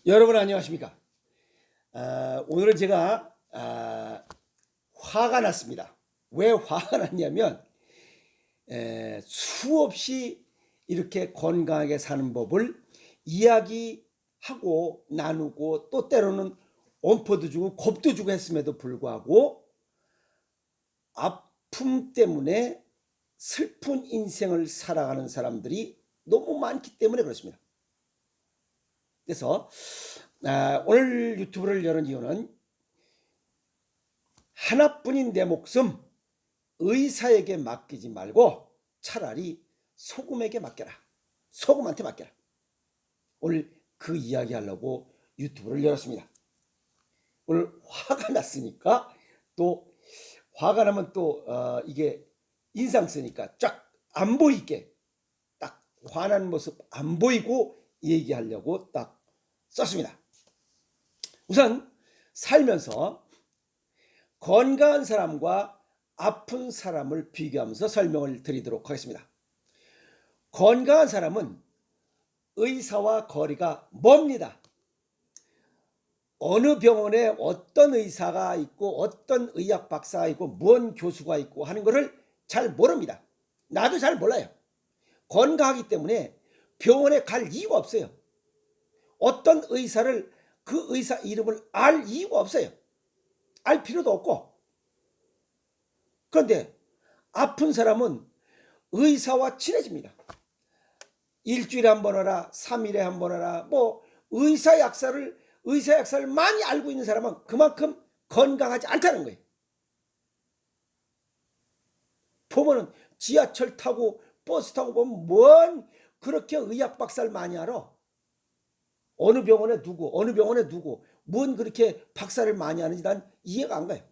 여러분 안녕하십니까? 오늘은 제가 화가 났습니다. 왜 화가 났냐면 수없이 이렇게 건강하게 사는 법을 이야기하고 나누고 또 때로는 엄포도 주고 겁도 주고 했음에도 불구하고 아픔 때문에 슬픈 인생을 살아가는 사람들이 너무 많기 때문에 그렇습니다. 그래서 오늘 유튜브를 여는 이유는 하나뿐인 내 목숨 의사에게 맡기지 말고 차라리 소금에게 맡겨라. 소금한테 맡겨라. 오늘 그 이야기 하려고 유튜브를 열었습니다. 오늘 화가 났으니까 또 화가 나면 또 이게 인상 쓰니까 쫙 안 보이게 딱 화난 모습 안 보이고 얘기하려고 딱 썼습니다. 우선 살면서 건강한 사람과 아픈 사람을 비교하면서 설명을 드리도록 하겠습니다. 건강한 사람은 의사와 거리가 멉니다. 어느 병원에 어떤 의사가 있고 어떤 의학 박사가 있고 무언 교수가 있고 하는 것을 잘 모릅니다. 나도 잘 몰라요. 건강하기 때문에 병원에 갈 이유가 없어요. 어떤 의사를 그 의사 이름을 알 이유가 없어요. 알 필요도 없고. 그런데 아픈 사람은 의사와 친해집니다. 일주일에 한 번 하라, 3일에 한 번 하라, 뭐 의사 약사를 많이 알고 있는 사람은 그만큼 건강하지 않다는 거예요. 보면은 지하철 타고 버스 타고 보면 뭔 그렇게 의학 박사를 많이 알아. 어느 병원에 누구, 어느 병원에 누구, 뭔 그렇게 박사를 많이 하는지 난 이해가 안 가요.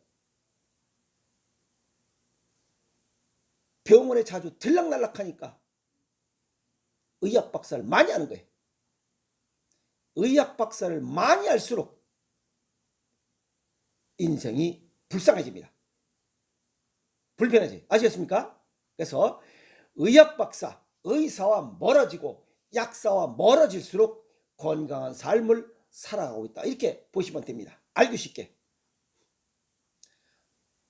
병원에 자주 들락날락하니까 의학 박사를 많이 하는 거예요. 의학 박사를 많이 할수록 인생이 불쌍해집니다. 불편해져요. 아시겠습니까? 그래서 의학 박사, 의사와 멀어지고 약사와 멀어질수록 건강한 삶을 살아가고 있다. 이렇게 보시면 됩니다. 알기 쉽게.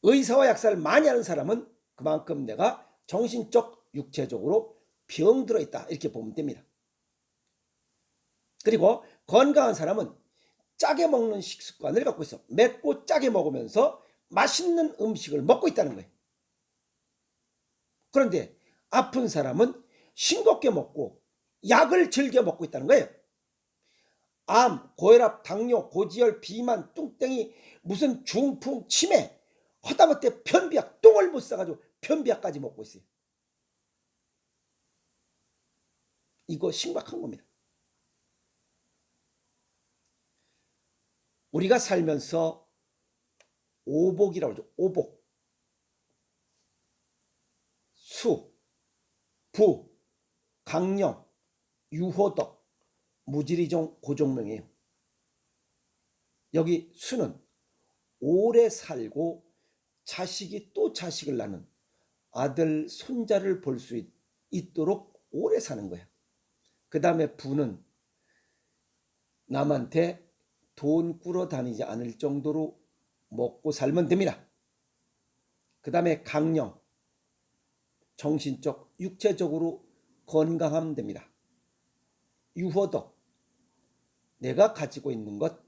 의사와 약사를 많이 하는 사람은 그만큼 내가 정신적, 육체적으로 병들어 있다. 이렇게 보면 됩니다. 그리고 건강한 사람은 짜게 먹는 식습관을 갖고 있어. 맵고 짜게 먹으면서 맛있는 음식을 먹고 있다는 거예요. 그런데 아픈 사람은 싱겁게 먹고 약을 즐겨 먹고 있다는 거예요. 암, 고혈압, 당뇨, 고지혈, 비만, 뚱땡이, 무슨 중풍, 치매, 허다못해 변비약, 똥을 못 싸가지고 변비약까지 먹고 있어요. 이거 심각한 겁니다. 우리가 살면서 오복이라고 하죠. 오복. 수, 부, 강령, 유호덕, 무지리종, 고종명이에요. 여기 수는 오래 살고 자식이 또 자식을 낳는 아들, 손자를 볼 수 있도록 오래 사는 거야. 그 다음에 부는 남한테 돈 꾸러 다니지 않을 정도로 먹고 살면 됩니다. 그 다음에 강령, 정신적, 육체적으로 건강하면 됩니다. 유호덕, 내가 가지고 있는 것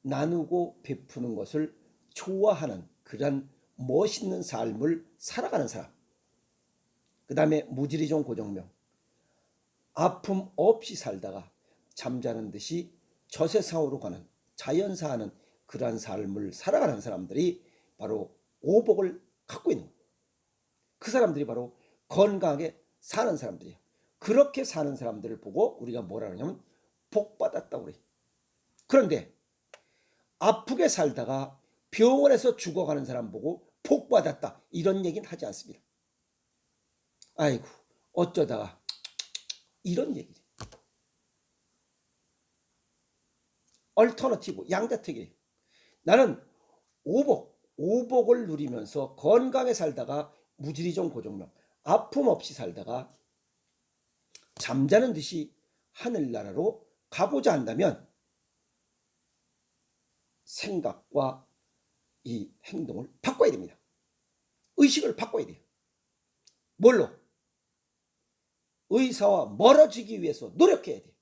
나누고 베푸는 것을 좋아하는 그런 멋있는 삶을 살아가는 사람. 그 다음에 무지리종 고정명, 아픔 없이 살다가 잠자는 듯이 저세상으로 가는 자연사하는 그러한 삶을 살아가는 사람들이 바로 오복을 갖고 있는 거예요. 그 사람들이 바로 건강하게 사는 사람들이에요. 그렇게 사는 사람들을 보고 우리가 뭐라 그러냐면 복 받았다고 그래요. 그런데 아프게 살다가 병원에서 죽어가는 사람 보고 복 받았다 이런 얘기는 하지 않습니다. 아이고 어쩌다가 이런 얘기죠. 얼터너티브 양자택일이에요. 나는 오복을 누리면서 건강에 살다가 무지리종 고종명, 아픔 없이 살다가 잠자는 듯이 하늘나라로 가고자 한다면 생각과 이 행동을 바꿔야 됩니다. 의식을 바꿔야 돼요. 뭘로? 의사와 멀어지기 위해서 노력해야 돼요.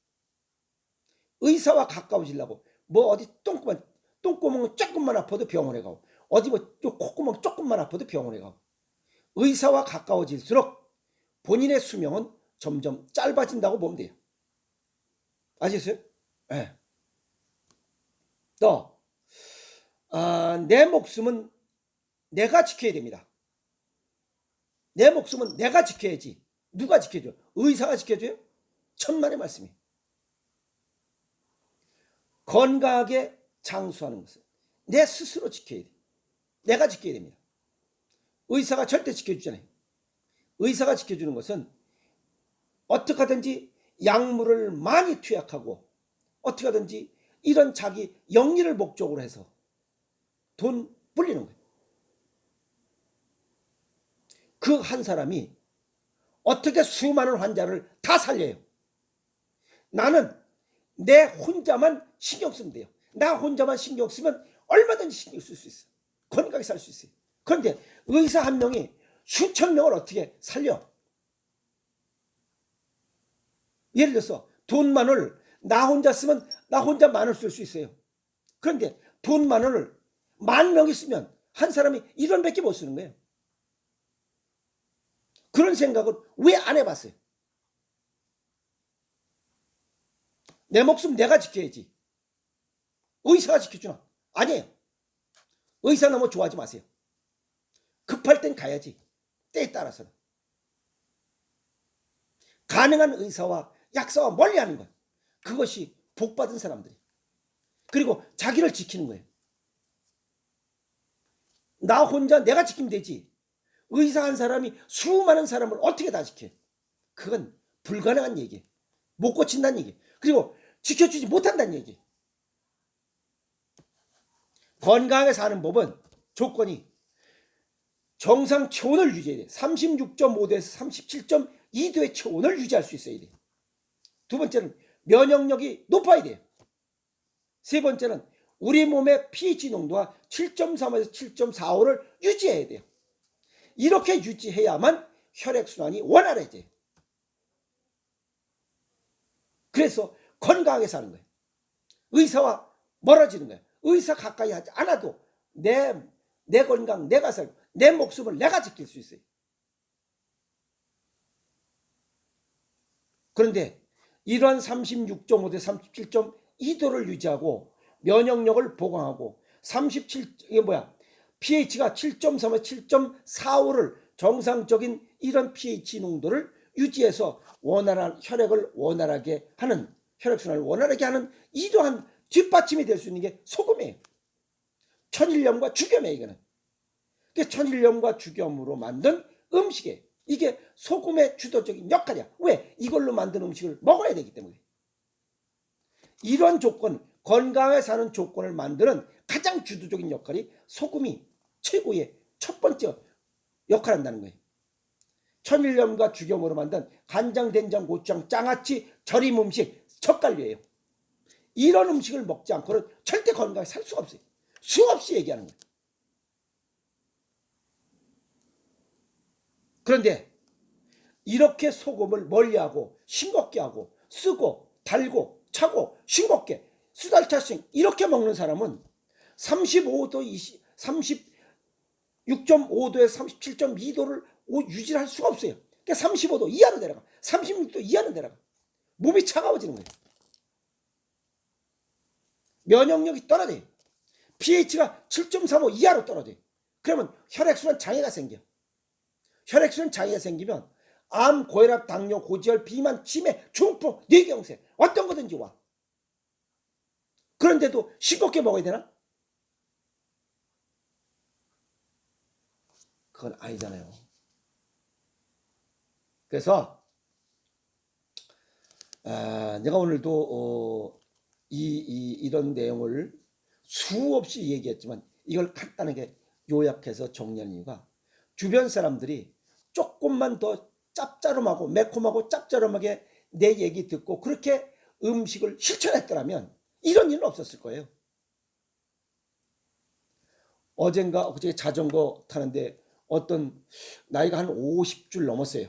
의사와 가까워지려고 뭐 어디 똥구멍 조금만 아파도 병원에 가고, 어디 뭐 콧구멍 조금만 아파도 병원에 가고. 의사와 가까워질수록 본인의 수명은 점점 짧아진다고 보면 돼요. 아시겠어요? 네. 또 내 목숨은 내가 지켜야 됩니다. 내 목숨은 내가 지켜야지. 누가 지켜줘? 의사가 지켜줘요? 천만의 말씀이에요. 건강하게 장수하는 것은 내 스스로 지켜야 돼. 내가 지켜야 됩니다. 의사가 절대 지켜주잖아요. 의사가 지켜주는 것은 어떻게 하든지 약물을 많이 투약하고, 어떻게 하든지 이런 자기 영리를 목적으로 해서 돈 불리는 거예요. 그 한 사람이 어떻게 수많은 환자를 다 살려요. 나는 내 혼자만 신경 쓰면 돼요. 나 혼자만 신경 쓰면 얼마든지 신경 쓸 수 있어. 건강하게 살 수 있어요. 그런데 의사 한 명이 수천 명을 어떻게 살려? 예를 들어서 돈만을 나 혼자 쓰면 나 혼자 만을 쓸 수 있어요. 그런데 돈만을 10,000명이 쓰면 한 사람이 1원밖에 못 쓰는 거예요. 그런 생각을 왜 안 해봤어요? 내 목숨 내가 지켜야지. 의사가 지켜주나? 아니에요. 의사 너무 좋아하지 마세요. 급할 땐 가야지. 때에 따라서는. 가능한 의사와 약사와 멀리하는 것, 그것이 복받은 사람들이. 그리고 자기를 지키는 거예요. 나 혼자 내가 지키면 되지. 의사 한 사람이 수많은 사람을 어떻게 다 지켜? 그건 불가능한 얘기예요. 못 고친다는 얘기. 그리고 지켜주지 못한다는 얘기. 건강하게 사는 법은 조건이 정상 체온을 유지해야 돼. 36.5도에서 37.2도의 체온을 유지할 수 있어야 돼. 두 번째는 면역력이 높아야 돼요. 세 번째는 우리 몸의 pH 농도가 7.3에서 7.45를 유지해야 돼요. 이렇게 유지해야만 혈액순환이 원활해져요. 그래서 건강하게 사는 거예요. 의사와 멀어지는 거예요. 의사 가까이 하지 않아도 내 건강 내가 살고 내 목숨을 내가 지킬 수 있어요. 그런데 이런 36.5대 37.2도를 유지하고 면역력을 보강하고 pH가 7.3에서 7.45를 정상적인 이런 pH 농도를 유지해서 원활한 혈액을 원활하게 하는, 혈액순환을 원활하게 하는 이러한 뒷받침이 될 수 있는 게 소금이에요. 천일염과 죽염이에요. 이거는. 천일염과 죽염으로 만든 음식이에요. 이게 소금의 주도적인 역할이야. 왜? 이걸로 만든 음식을 먹어야 되기 때문에. 이런 조건, 건강하게 사는 조건을 만드는 가장 주도적인 역할이 소금이 최고의 첫 번째 역할을 한다는 거예요. 천일염과 죽염으로 만든 간장, 된장, 고추장, 장아찌, 절임 음식, 젓갈류예요. 이런 음식을 먹지 않고는 절대 건강하게 살 수가 없어요. 수없이 얘기하는 거예요. 그런데 이렇게 소금을 멀리하고 싱겁게 하고 쓰고 달고 차고 싱겁게 수달차싱 이렇게 먹는 사람은 35도 36.5도에서 37.2도를 유지할 수가 없어요. 그러니까 35도 이하로 내려가. 36도 이하로 내려가. 몸이 차가워지는 거예요. 면역력이 떨어져요. pH가 7.35 이하로 떨어져요. 그러면 혈액순환 장애가 생겨. 혈액순환 장애가 생기면 암, 고혈압, 당뇨, 고지혈, 비만, 치매, 중풍, 뇌경색 어떤 거든지 와. 그런데도 싱겁게 먹어야 되나? 그건 아니잖아요. 그래서 내가 오늘도 이런 내용을 수없이 얘기했지만 이걸 간단하게 요약해서 정리한 이유가 주변 사람들이 조금만 더 짭짤하고 매콤하고 짭짤하게 내 얘기 듣고 그렇게 음식을 실천했더라면 이런 일은 없었을 거예요. 어젠가 어제 자전거 타는데 어떤 나이가 한 50줄 넘었어요.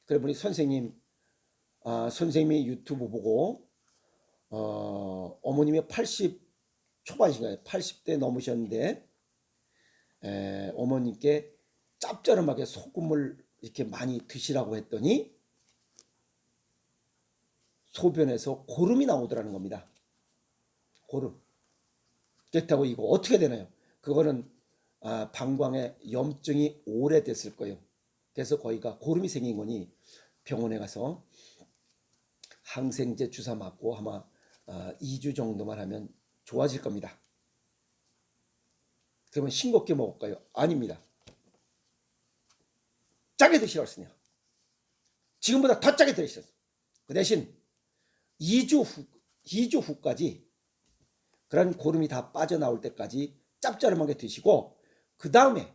그래 보니 선생님이 유튜브 보고 어머님이 80 초반이신가요? 80대 넘으셨는데 어머님께 짭짤하게 소금을 이렇게 많이 드시라고 했더니 소변에서 고름이 나오더라는 겁니다. 고름. 그렇다고 이거 어떻게 되나요? 그거는 방광에 염증이 오래됐을 거예요. 그래서 거기가 고름이 생긴 거니 병원에 가서 항생제 주사 맞고 아마 2주 정도만 하면 좋아질 겁니다. 그러면 싱겁게 먹을까요? 아닙니다. 짜게 드시라고 했으네요. 지금보다 더 짜게 드시라고. 그 대신 2주 후까지 그런 고름이 다 빠져나올 때까지 짭짤하게 드시고 그 다음에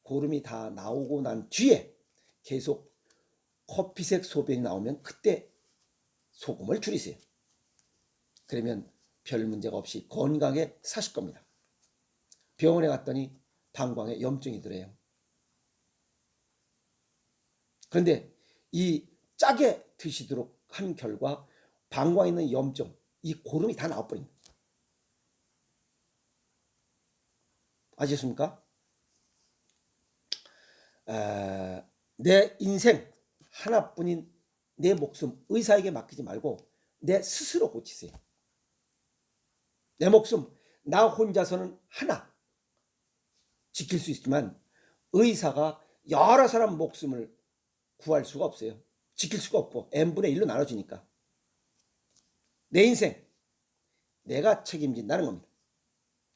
고름이 다 나오고 난 뒤에 계속 커피색 소변이 나오면 그때 소금을 줄이세요. 그러면 별 문제가 없이 건강하게 사실 겁니다. 병원에 갔더니 방광에 염증이 들어요. 그런데 이 짜게 드시도록 한 결과 방광에 있는 염증, 이 고름이 다 나와버립니다. 아시겠습니까? 내 인생 하나뿐인 내 목숨 의사에게 맡기지 말고 내 스스로 고치세요. 내 목숨 나 혼자서는 하나 지킬 수 있지만 의사가 여러 사람 목숨을 구할 수가 없어요. 지킬 수가 없고 n분의 1로 나눠지니까. 내 인생 내가 책임진다는 겁니다.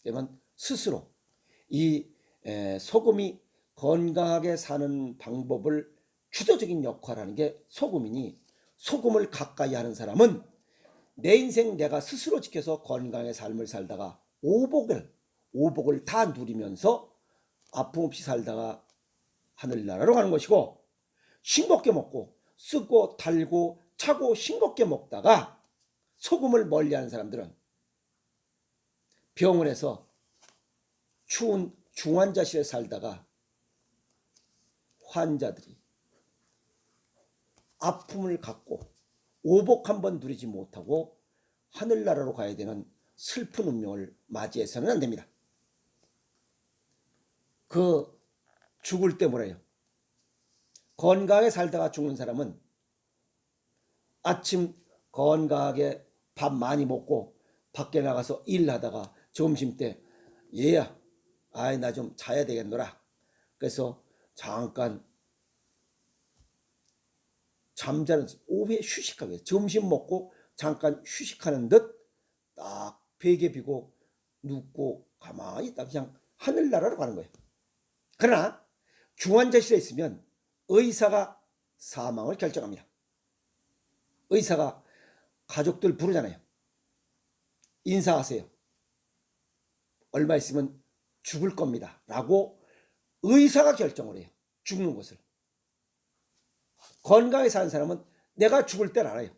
그러면 스스로 이 소금이 건강하게 사는 방법을 주도적인 역할을 하는 게 소금이니 소금을 가까이 하는 사람은 내 인생 내가 스스로 지켜서 건강의 삶을 살다가 오복을 다 누리면서 아픔 없이 살다가 하늘나라로 가는 것이고, 싱겁게 먹고 쓰고 달고 차고 싱겁게 먹다가 소금을 멀리하는 사람들은 병원에서 추운 중환자실에 살다가 환자들이 아픔을 갖고 오복 한번 누리지 못하고 하늘나라로 가야 되는 슬픈 운명을 맞이해서는 안 됩니다. 그 죽을 때 뭐래요? 건강하게 살다가 죽는 사람은 아침 건강하게 밥 많이 먹고 밖에 나가서 일하다가 점심때 얘야 나 좀 자야 되겠노라. 그래서 잠깐 잠자는 오후에 휴식하게 점심 먹고 잠깐 휴식하는 듯 딱 베개 비고 눕고 가만히 있다 그냥 하늘나라로 가는 거예요. 그러나 중환자실에 있으면 의사가 사망을 결정합니다. 의사가 가족들 부르잖아요. 인사하세요. 얼마 있으면 죽을 겁니다. 라고 의사가 결정을 해요. 죽는 것을. 건강하게 사는 사람은 내가 죽을 때를 알아요.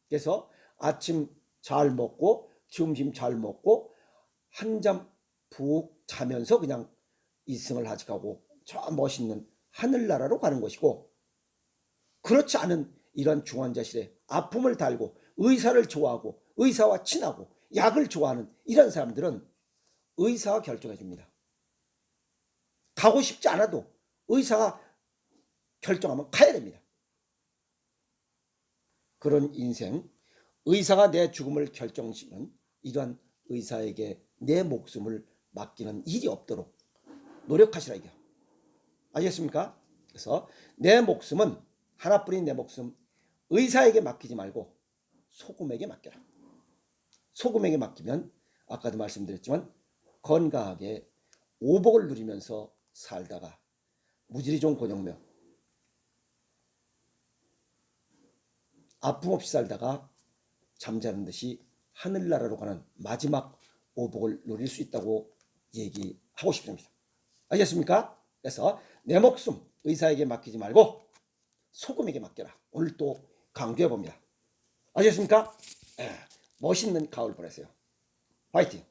그래서 아침 잘 먹고 점심 잘 먹고 한잠 푹 자면서 그냥 이승을 하직하고 저 멋있는 하늘나라로 가는 것이고, 그렇지 않은 이런 중환자실에 아픔을 달고 의사를 좋아하고 의사와 친하고 약을 좋아하는 이런 사람들은 의사가 결정해 줍니다. 가고 싶지 않아도 의사가 결정하면 가야 됩니다. 그런 인생, 의사가 내 죽음을 결정짓는 이러한 의사에게 내 목숨을 맡기는 일이 없도록 노력하시라 이게. 아시겠습니까? 그래서 내 목숨은 하나뿐인 내 목숨 의사에게 맡기지 말고 소금에게 맡겨라. 소금에게 맡기면 아까도 말씀드렸지만 건강하게 오복을 누리면서 살다가 무지리 좋은 고정명 아픔 없이 살다가 잠자는 듯이 하늘나라로 가는 마지막 오복을 누릴 수 있다고 얘기하고 싶습니다. 알겠습니까? 그래서 내 목숨 의사에게 맡기지 말고 소금에게 맡겨라. 오늘 또 강조해 봅니다. 아셨습니까? 멋있는 가을 보내세요. 화이팅!